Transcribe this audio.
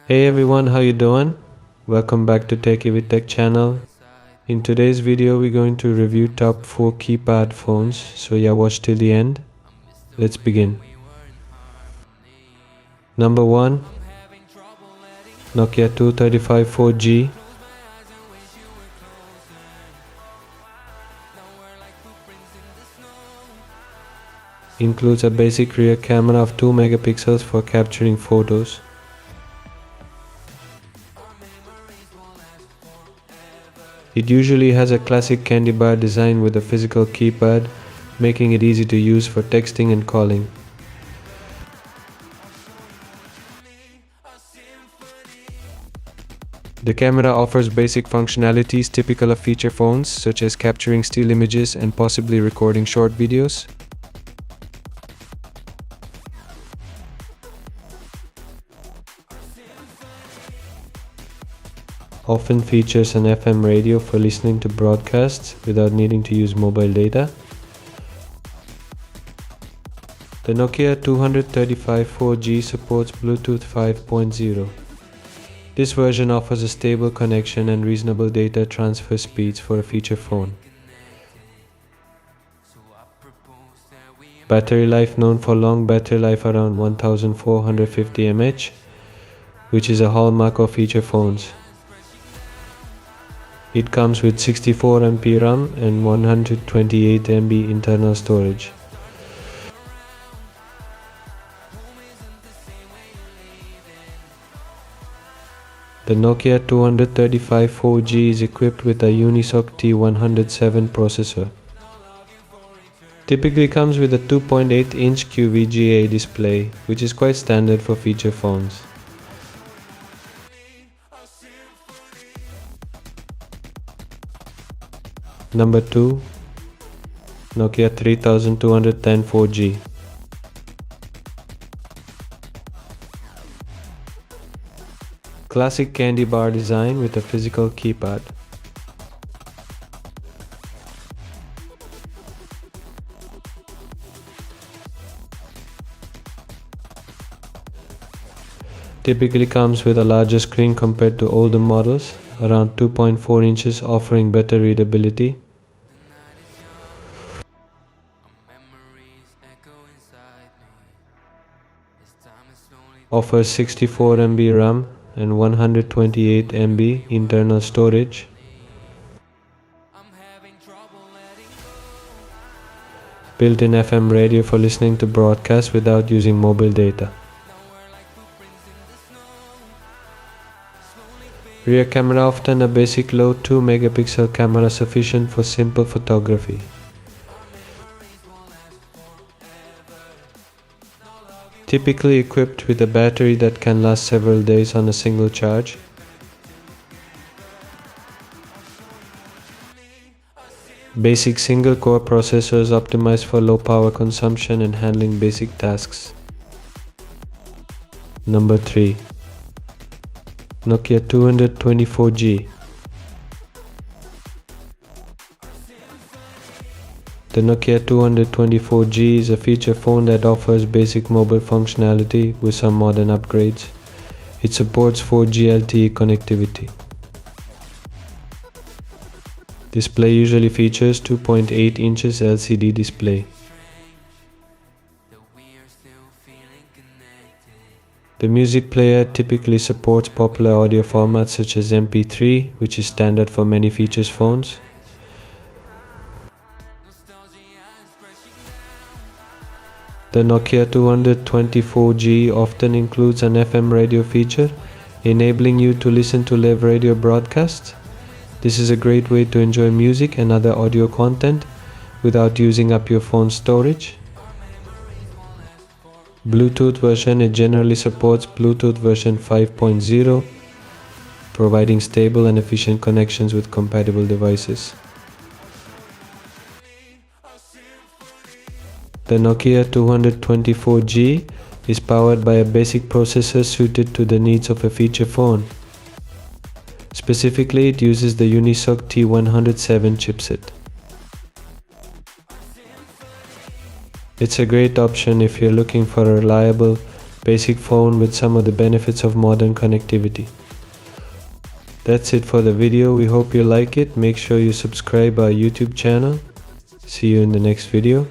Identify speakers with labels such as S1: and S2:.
S1: Hey everyone, how you doing? Welcome back to TechiVidTech channel. In today's video, we're going to review top 4 keypad phones. So yeah, watch till the end. Let's begin. Number 1, Nokia 235 4G. Includes a basic rear camera of 2 megapixels for capturing photos. It usually has a classic candy bar design with a physical keypad, making it easy to use for texting and calling. The camera offers basic functionalities typical of feature phones, such as capturing still images and possibly recording short videos. Often features an FM radio for listening to broadcasts without needing to use mobile data. The Nokia 235 4G supports Bluetooth 5.0. This version offers a stable connection and reasonable data transfer speeds for a feature phone. Battery life: known for long battery life around 1450 mAh, which is a hallmark of feature phones. It comes with 64 MB RAM and 128 MB internal storage. The Nokia 235 4G is equipped with a Unisoc T107 processor. Typically comes with a 2.8-inch QVGA display, which is quite standard for feature phones. Number 2, Nokia 3210 4G. Classic candy bar design with a physical keypad. Typically comes with a larger screen compared to older models, around 2.4 inches, offering better readability. Offers 64 MB RAM and 128 MB internal storage. Built-in FM radio for listening to broadcasts without using mobile data. Rear camera: often a basic low 2 megapixel camera sufficient for simple photography. Typically equipped with a battery that can last several days on a single charge. Basic single-core processors optimized for low power consumption and handling basic tasks. Number 3, Nokia 224G. The Nokia 224G is a feature phone that offers basic mobile functionality with some modern upgrades. It supports 4G LTE connectivity. Display usually features 2.8 inches LCD display. The music player typically supports popular audio formats such as MP3, which is standard for many features phones. The Nokia 224G often includes an FM radio feature, enabling you to listen to live radio broadcasts. This is a great way to enjoy music and other audio content without using up your phone's storage. Bluetooth version: it generally supports Bluetooth version 5.0, providing stable and efficient connections with compatible devices. The Nokia 224G is powered by a basic processor suited to the needs of a feature phone. Specifically, it uses the Unisoc T107 chipset. It's a great option if you're looking for a reliable, basic phone with some of the benefits of modern connectivity. That's it for the video. We hope you like it. Make sure you subscribe our YouTube channel. See you in the next video.